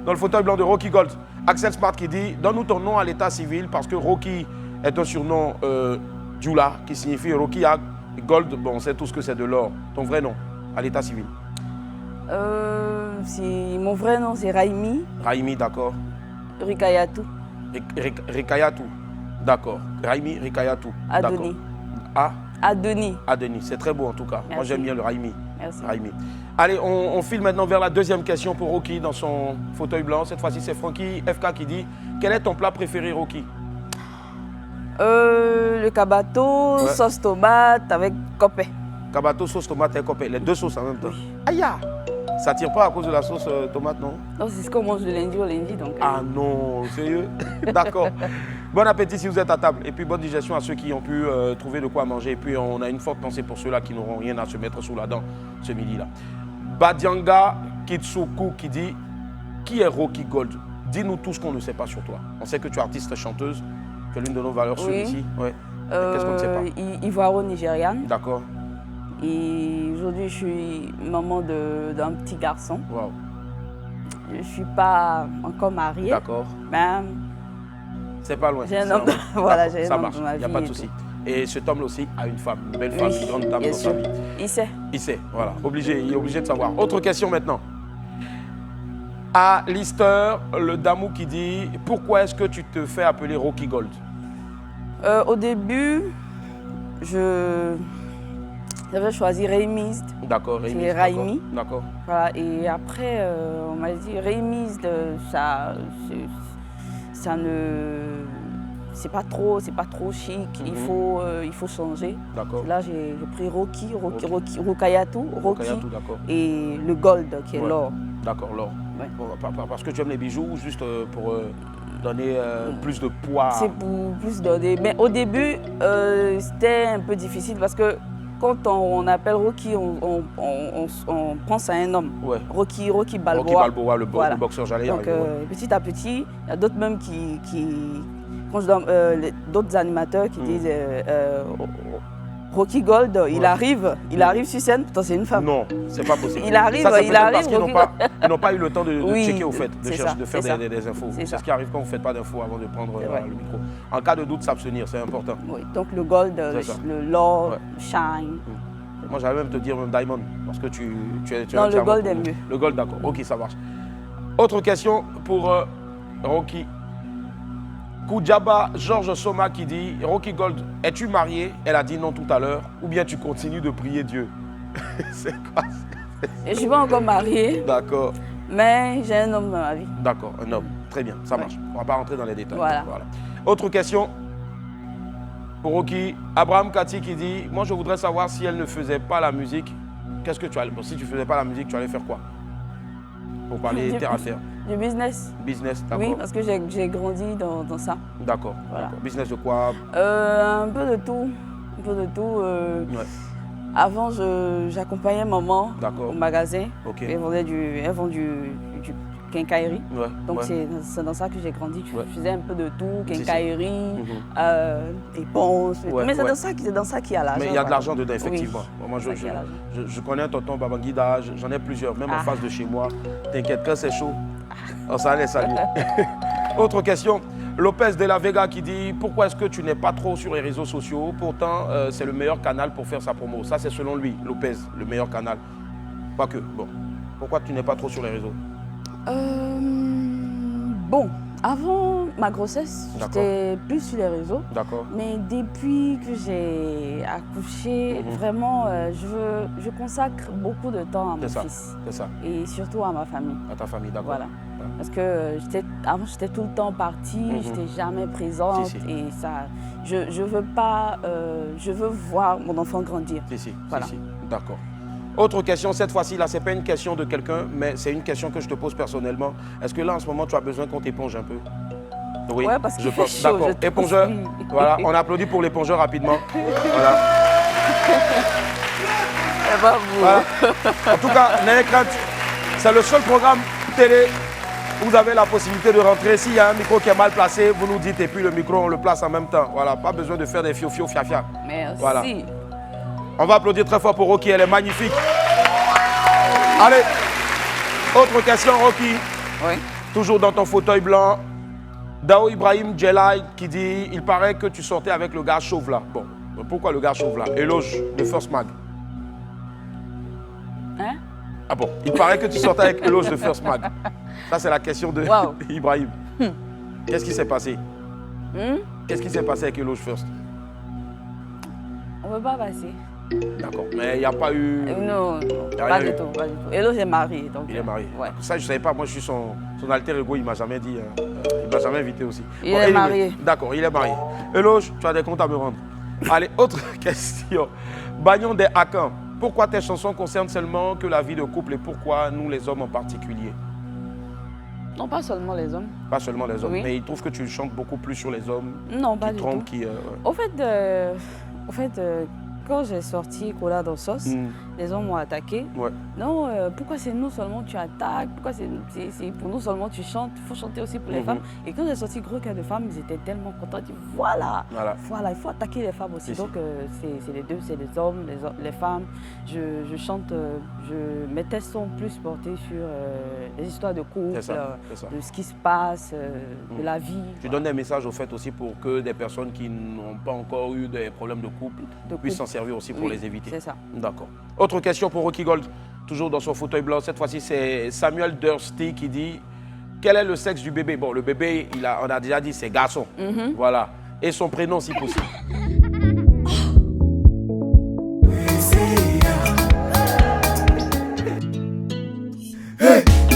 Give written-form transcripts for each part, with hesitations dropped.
dans le fauteuil blanc de Rocky Gold. Axel Smart qui dit, donne-nous ton nom à l'état civil parce que Rocky est un surnom Djoula qui signifie Rocky a Gold. Bon, on sait tous que c'est de l'or. Ton vrai nom à l'état civil. Mon vrai nom, c'est Raimi. Raimi, d'accord. Rikayatou. Rikayatou, d'accord. Raimi Rikayatou. Adoni. Adoni. Adoni, c'est très beau en tout cas. Merci. Moi j'aime bien le Raimi. Merci. Raimi. Allez, on file maintenant vers la deuxième question pour Rocky dans son fauteuil blanc. Cette fois-ci, c'est Francky FK qui dit, quel est ton plat préféré, Rocky? Le cabato, Ouais. sauce tomate avec copé. Cabato, sauce tomate et copé. Les deux sauces en même temps. Oui. Aïe! Ça tire pas à cause de la sauce tomate, non? Non, c'est ce qu'on mange de lundi au lundi. Donc, Ah non, sérieux? D'accord. Bon appétit si vous êtes à table. Et puis bonne digestion à ceux qui ont pu trouver de quoi manger. Et puis on a une forte pensée pour ceux-là qui n'auront rien à se mettre sous la dent ce midi-là. Badianga Kitsuku qui dit, qui est Rocky Gold? Dis-nous tout ce qu'on ne sait pas sur toi. On sait que tu es artiste chanteuse, que l'une de nos valeurs sûres ici. Ouais. Qu'est-ce qu'on ne sait pas? Ivoiro-nigériane. D'accord. Et aujourd'hui, je suis maman d'un petit garçon. Wow. Je ne suis pas encore mariée. D'accord. Mais C'est pas loin. j'ai un homme, voilà, j'ai un Ça homme marche, dans ma il vie. n'y a pas de et souci. tout. Et cet homme aussi a une femme, une belle femme, Oui, une grande dame bien dans sa sûr. vie. Il sait. Il sait, voilà. Obligé, il est obligé de savoir. Autre question maintenant. À Lister, le Damou qui dit, pourquoi est-ce que tu te fais appeler Rocky Gold? Au début, j'avais choisi Rémise. D'accord, C'est Rémi. Raimi. D'accord. Voilà, et après, on m'a dit Rémise, ça ne. C'est pas trop chic, il faut changer. D'accord. Là, j'ai pris Rocky, Rukayatou, Rocky, Rokayatou, d'accord. et le gold qui est Ouais. l'or. D'accord, l'or. Ouais. Bon, parce que tu aimes les bijoux ou juste pour donner plus de poids? C'est pour plus donner. Mais au début, c'était un peu difficile parce que quand on appelle Rocky, on pense à un homme. Ouais. Rocky Balboa. Rocky Balboa, le Voilà. boxeur, j'allais y Donc arriver, ouais. petit à petit, il y a d'autres même d'autres animateurs qui disent Rocky Gold, il arrive sur scène, pourtant c'est une femme. Non, c'est pas possible. Il arrive, Ça, c'est il peut-être arrive, parce qu'ils Rocky ils n'ont pas eu le temps de Oui, checker au fait, de c'est chercher, ça, de faire c'est ça. des infos. C'est C'est ça. ce qui arrive quand vous ne faites pas d'infos avant de prendre C'est vrai. le micro. En cas de doute, s'abstenir, c'est important. Oui, donc le gold, C'est ça. l'or, Ouais. le shine. Moi, j'allais même te dire même Diamond, parce que tu es Non, le entièrement gold pour est nous. mieux. Le gold, d'accord. Ok, ça marche. Autre question pour Rocky. Koudjaba Georges Soma qui dit, Rocky Gold, es-tu marié? Elle a dit non tout à l'heure. Ou bien tu continues de prier Dieu? C'est quoi? Et je ne suis pas encore mariée, D'accord. mais j'ai un homme dans ma vie. D'accord, un homme. Très bien, ça marche. On ne va pas rentrer dans les détails. Voilà. Autre question pour Rocky. Abraham Kati qui dit, moi je voudrais savoir si elle ne faisait pas la musique, qu'est-ce que tu allais... Bon, si tu ne faisais pas la musique, tu allais faire quoi? Pour parler terre à terre. Du business. Business, d'accord. Oui, parce que j'ai grandi dans ça. D'accord. Voilà. D'accord. Business de quoi? Un peu de tout. Un peu de tout. Ouais. Avant, j'accompagnais maman D'accord. au magasin. Ok. Elle vend du quincaillerie. Ouais. Donc ouais. c'est dans ça que j'ai grandi. Ouais. Je faisais un peu de tout, Si, si. quincaillerie, éponges. Ouais, mais c'est ouais. dans ça qu'il y a l'argent. Mais il y a de voilà. l'argent dedans, effectivement. Oui. Moi, C'est ça qu'il y a l'argent. je connais un tonton Babangida, j'en ai plusieurs, même en Ah. face de chez moi. T'inquiète, quand c'est chaud, on s'en allait saluer. Autre question. Lopez de la Vega qui dit, pourquoi est-ce que tu n'es pas trop sur les réseaux sociaux? Pourtant, c'est le meilleur canal pour faire sa promo. Ça, c'est selon lui, Lopez, le meilleur canal. Pas que. Bon. Pourquoi tu n'es pas trop sur les réseaux? Bon, avant ma grossesse, D'accord. j'étais plus sur les réseaux. D'accord. Mais depuis que j'ai accouché, vraiment, je consacre beaucoup de temps à mon C'est ça. fils. C'est ça. Et surtout à ma famille. À ta famille, d'accord. Voilà. Parce que avant, j'étais tout le temps partie, j'étais jamais présente. Si, si. Et ça, je veux pas, je veux voir mon enfant grandir. Si, si. Voilà. Si, si. D'accord. Autre question, cette fois-ci, là, ce n'est pas une question de quelqu'un, mais c'est une question que je te pose personnellement. Est-ce que là, en ce moment, tu as besoin qu'on t'éponge un peu? Oui, Ouais, parce qu'il je fait pense. chaud, D'accord. je Épongeur. transpire. Voilà, on applaudit pour l'épongeur rapidement. Voilà. Eh ben, vous. Voilà. En tout cas, n'ayez crainte, c'est le seul programme télé où vous avez la possibilité de rentrer. S'il y a un micro qui est mal placé, vous nous dites et puis le micro, on le place en même temps. Voilà, pas besoin de faire des fio-fio, fia-fia. Merci. Voilà. On va applaudir très fort pour Rocky, elle est magnifique. Allez, autre question, Rocky. Oui. Toujours dans ton fauteuil blanc, Dao Ibrahim Djelai qui dit il paraît que tu sortais avec le gars chauve là. Bon, pourquoi le gars chauve là? Éloge de First Mag. Hein? Ah bon, il paraît que tu sortais avec Éloge de First Mag. Ça, c'est la question de Wow. Ibrahim. Qu'est-ce qui s'est passé? Qu'est-ce qui s'est passé avec Éloge First? On ne peut pas passer. D'accord, mais il n'y a pas eu... Non, Y a pas rien du eu. tout, pas du tout. Éloge est marié. Donc, Il est marié. Ouais. Ça, je ne savais pas. Moi, je suis son alter ego. Il ne m'a jamais dit. Il ne m'a jamais invité aussi. Il est marié. D'accord, il est marié. Éloge, tu as des comptes à me rendre. Allez, autre question. Bagnon des Akans. Pourquoi tes chansons concernent seulement que la vie de couple et pourquoi nous, les hommes en particulier? Non, pas seulement les hommes. Pas seulement les hommes, Oui. mais il trouve que tu chantes beaucoup plus sur les hommes Non, pas qui du trompent, tout. qui... Au fait, quand j'ai sorti Cola dans Sauce, les hommes m'ont attaqué. Ouais. Non, pourquoi c'est nous seulement tu attaques? Pourquoi c'est pour nous seulement tu chantes? Il faut chanter aussi pour les femmes. Et quand j'ai sorti Gros Cœur de Femmes, ils étaient tellement contents. Ils disent voilà, il faut attaquer les femmes aussi. Si, Donc c'est les deux, c'est les hommes, les femmes. Je chante, mes textes sont plus portés sur les histoires de couple, C'est ça. de ce qui se passe, de la vie. Tu donnes des messages au fait aussi pour que des personnes qui n'ont pas encore eu des problèmes de couple puissent s'en servir aussi pour les éviter. C'est ça. D'accord. Autre question pour Rocky Gold, toujours dans son fauteuil blanc. Cette fois-ci, c'est Samuel Dursty qui dit quel est le sexe du bébé? Bon, le bébé, on a déjà dit c'est garçon. Voilà. Et son prénom si possible.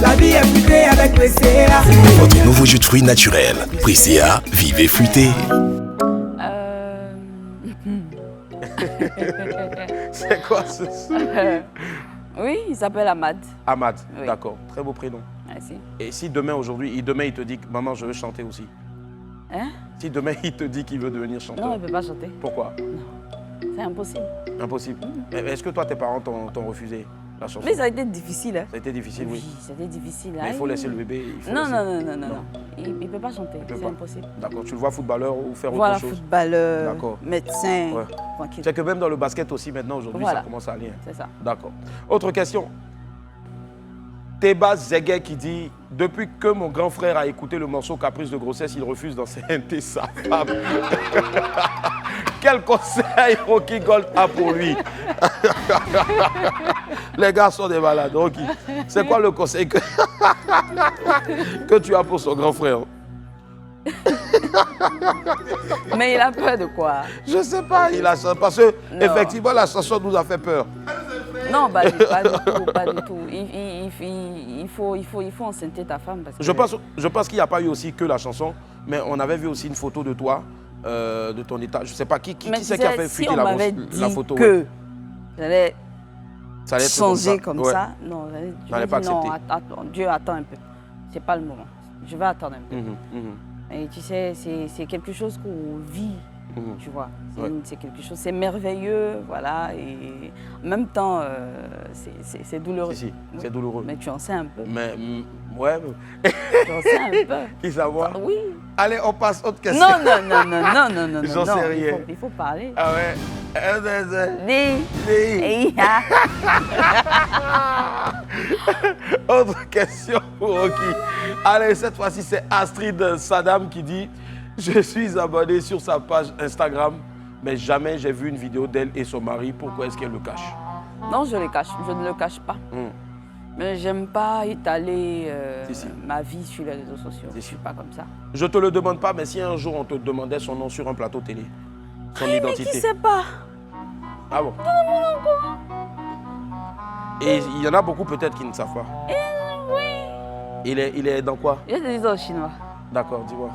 La vie est fruitée avec Presea. Votre nouveau jus de fruits naturel. Presea, vivez fruité. C'est quoi ce Oui, il s'appelle Ahmad. Ahmad, Oui. d'accord. Très beau prénom. Merci. Et si demain, il te dit que maman, je veux chanter aussi. Hein? Si demain, il te dit qu'il veut devenir chanteur. Non, il ne peut pas chanter. Pourquoi? C'est impossible. Impossible. Mais est-ce que toi, tes parents t'ont refusé la chanson? Mais ça a été difficile. Hein? Ça a été difficile, oui. Ça a été difficile. Mais il faut Hein? laisser le bébé. Il faut Non, laisser- non. Il ne peut pas chanter. peut C'est pas. impossible. D'accord. Tu le vois footballeur ou faire Voilà, autre chose? footballeur, D'accord. médecin, Ouais. tranquille. C'est que même dans le basket aussi, maintenant, aujourd'hui, Voilà. ça commence à aller. C'est ça. D'accord. Autre question. Teba Zeguet qui dit « Depuis que mon grand frère a écouté le morceau Caprice de grossesse, il refuse d'enceinte sa femme. » Quel conseil Rocky Gold a pour lui? Les gars sont des malades, Rocky. C'est quoi le conseil que, que tu as pour son grand frère? Mais il a peur de quoi? Je ne sais pas, parce que Non. effectivement la chanson nous a fait peur. Non, pas du tout, pas du tout. Il faut enceinter ta femme. Parce que... Je pense qu'il n'y a pas eu aussi que la chanson, mais on avait vu aussi une photo de toi, de ton état. Je ne sais pas qui Mais c'est tu qui a sais, fait si fuiter on m'avait la dit photo. que ouais. j'allais Ça allait être changer comme Ouais. ça, non, je N'allais vais pas dire non, accepter. Dieu, attends un peu. C'est pas le moment. Je vais attendre un peu. Mhm. Et tu sais, c'est quelque chose qu'on vit, tu vois. C'est quelque chose, c'est merveilleux, voilà. Et en même temps, c'est douloureux. Si, Oui. c'est douloureux. Mais tu en sais un peu. Mais, ouais. Tu en sais un peu. Qui savoir? Oui. Allez, on passe autre question. Non. J'en sais rien. Il faut parler. Ah ouais. Dis. Autre question pour Rocky. Allez, cette fois-ci, c'est Astrid Sadam qui dit « Je suis abonné sur sa page Instagram, mais jamais j'ai vu une vidéo d'elle et son mari. Pourquoi est-ce qu'elle le cache ?» Non, je le cache. Je ne le cache pas. Mais j'aime pas étaler Si. ma vie sur les réseaux sociaux. Si. Je suis pas comme ça. Je te le demande pas, mais si un jour on te demandait son nom sur un plateau télé, son identité. Mais qui sait pas? Ah bon? Et il y en a beaucoup peut-être qui ne savent pas. Oui. Il est dans quoi? Je te dis en chinois. D'accord, dis-moi.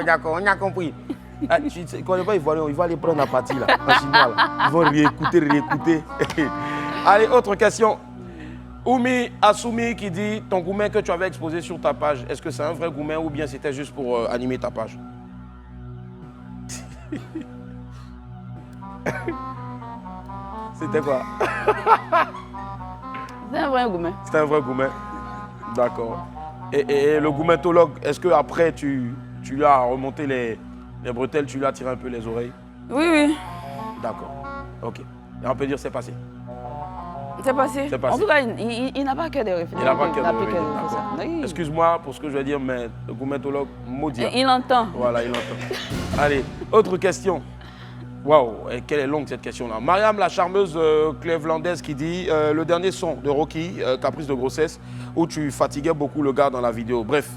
D'accord, on a compris. Ah, tu ne connais pas, il va aller prendre la partie là, en chinois. Là. Ils vont réécouter. Allez, autre question. Oumi Assoumi qui dit ton goumen que tu avais exposé sur ta page, est-ce que c'est un vrai goumen ou bien c'était juste pour animer ta page? C'était quoi? C'est un vrai goumen. C'était un vrai goumen. D'accord. Et le goumentologue, est-ce qu'après tu lui as remonté les bretelles, tu lui as tiré un peu les oreilles? Oui. D'accord. Ok. Et on peut dire c'est passé. C'est passé. C'est passé. En tout cas, il n'a pas que des réflexions. Il n'a pas que des que réflexions. D'accord. Oui. Excuse-moi pour ce que je vais dire, mais le gourmetologue maudit. Il entend. Voilà, il entend. Allez, autre question. Waouh, quelle est longue cette question-là. Mariam, la charmeuse clevelandaise qui dit le dernier son de Rocky, Caprice de grossesse, où tu fatiguais beaucoup le gars dans la vidéo. Bref,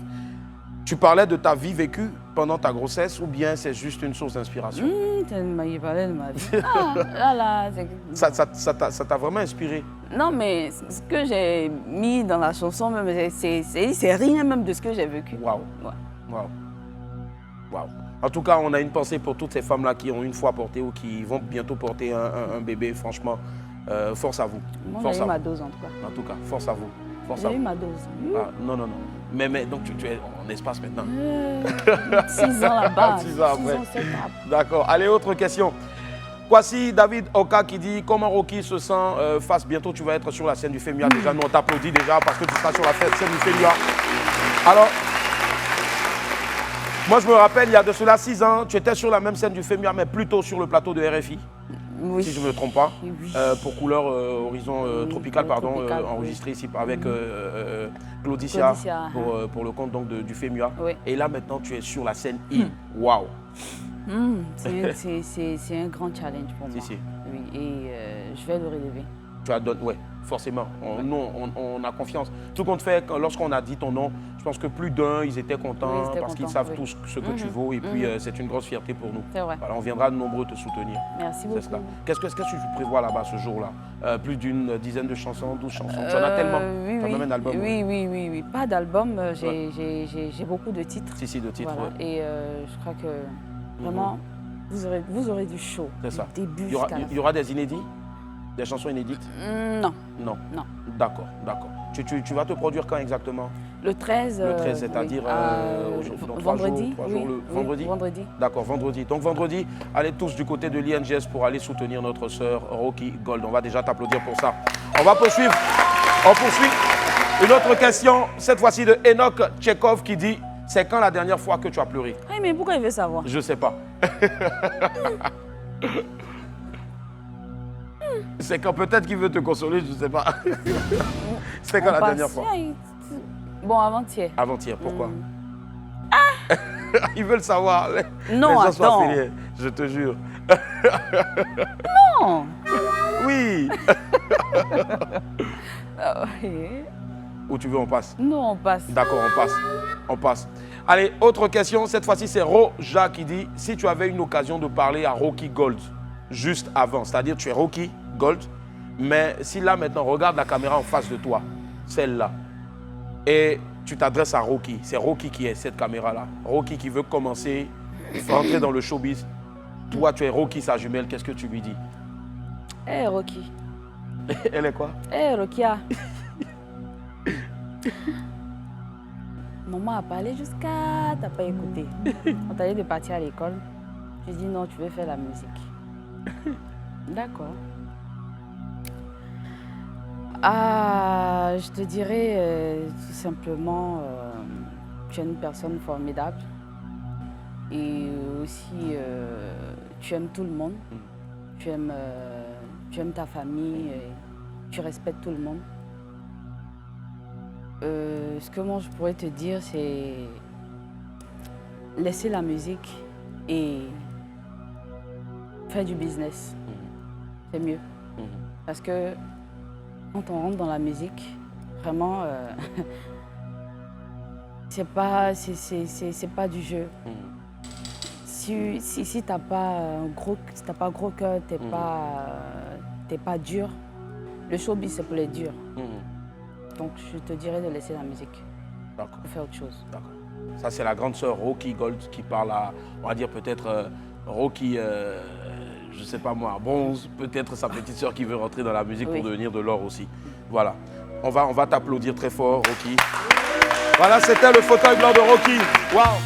tu parlais de ta vie vécue pendant ta grossesse ou bien c'est juste une source d'inspiration? Il parlait de ma vie. Ah, là, Ça t'a vraiment inspiré? Non, mais ce que j'ai mis dans la chanson, même, c'est rien même de ce que j'ai vécu. Waouh. Ouais. Waouh. Waouh. En tout cas, on a une pensée pour toutes ces femmes-là qui ont une fois porté ou qui vont bientôt porter un bébé. Franchement, force à vous. Moi, j'ai eu ma dose en tout cas. En tout cas, force à vous. Force à J'ai eu vous. ma dose. Ah, non. Mais donc tu es en espace maintenant. 6 ans là-bas. 6 ans après. 6 ans, 7 ans. D'accord. Allez, autre question. Voici David Oka qui dit comment Rocky se sent face. Bientôt, tu vas être sur la scène du FEMUA. Déjà, nous, on t'applaudit déjà parce que tu seras sur la scène du FEMUA. Alors, moi, je me rappelle, il y a de cela 6 ans, tu étais sur la même scène du FEMUA, mais plutôt sur le plateau de RFI. Oui. Si je ne me trompe pas, Oui. pour Couleur Horizon Tropical, pardon, Tropical, enregistré ici avec Claudicia pour le compte donc, du FEMUA. Oui. Et là, maintenant, tu es sur la scène I. Waouh! C'est un grand challenge pour moi. Si. Oui, et je vais le relever. Tu as donné, ouais, forcément. Nous, on a confiance. Tout compte fait, lorsqu'on a dit ton nom, je pense que plus d'un, ils étaient contents parce qu'ils savent tous ce que tu vaux. Et puis, c'est une grosse fierté pour nous. C'est vrai. Voilà, on viendra nombreux te soutenir. Merci beaucoup. Qu'est-ce que tu prévois là-bas ce jour-là? Plus d'une dizaine de chansons, 12 chansons. Tu en as tellement. Oui, tu as même un album. Oui. Pas d'album. J'ai beaucoup de titres. Si, de titres. Voilà. Ouais. Et je crois que vraiment, vous aurez du show. C'est ça. Du début Il y aura des inédits? Des chansons inédites? Non. D'accord. Tu vas te produire quand exactement? Le 13. Le 13, c'est-à-dire vendredi. Vendredi. Vendredi. D'accord, vendredi. Donc vendredi, allez tous du côté de l'INGS pour aller soutenir notre sœur Rocky Gold. On va déjà t'applaudir pour ça. On va poursuivre. On poursuit. Une autre question, cette fois-ci de Enoch Tchekhov qui dit « C'est quand la dernière fois que tu as pleuré ?» Ah, mais pourquoi il veut savoir? Je ne sais pas. C'est quand peut-être qu'il veut te consoler, je ne sais pas. C'était quand la dernière fois? Bon, avant-hier. Avant-hier, pourquoi? Ils veulent savoir. Non, les gens attends. sont affiliés, je te jure. Non. Oui. Oui. Où tu veux, on passe? Non, on passe. D'accord, on passe. Allez, autre question. Cette fois-ci, c'est Roja qui dit « Si tu avais une occasion de parler à Rocky Gold juste avant, c'est-à-dire tu es Rocky Gold, mais si là, maintenant, regarde la caméra en face de toi, celle-là, et tu t'adresses à Rocky. C'est Rocky qui est cette caméra-là. Rocky qui veut commencer, rentrer dans le showbiz. Toi, tu es Rocky, sa jumelle. Qu'est-ce que tu lui dis? Hé, Rocky. Elle est quoi? Hé, Rokia. Maman a parlé jusqu'à... T'as pas écouté. On t'a dit de partir à l'école. J'ai dit non, tu veux faire la musique. D'accord. Ah, je te dirais tout simplement, tu es une personne formidable et aussi tu aimes tout le monde, tu aimes ta famille, tu respectes tout le monde. Ce que moi je pourrais te dire, c'est laisser la musique et faire du business. C'est mieux. Parce que quand on rentre dans la musique, vraiment, c'est pas du jeu. Si t'as pas gros cœur, t'es pas dur, le showbiz c'est pour les durs. Donc je te dirais de laisser la musique. D'accord. Pour faire autre chose. D'accord. Ça c'est la grande sœur Rocky Gold qui parle à, on va dire peut-être Rocky, je sais pas moi, bronze, peut-être sa petite sœur qui veut rentrer dans la musique pour devenir de l'or aussi. Voilà. On va t'applaudir très fort, Rocky. Voilà, c'était le fauteuil blanc de Rocky. Waouh!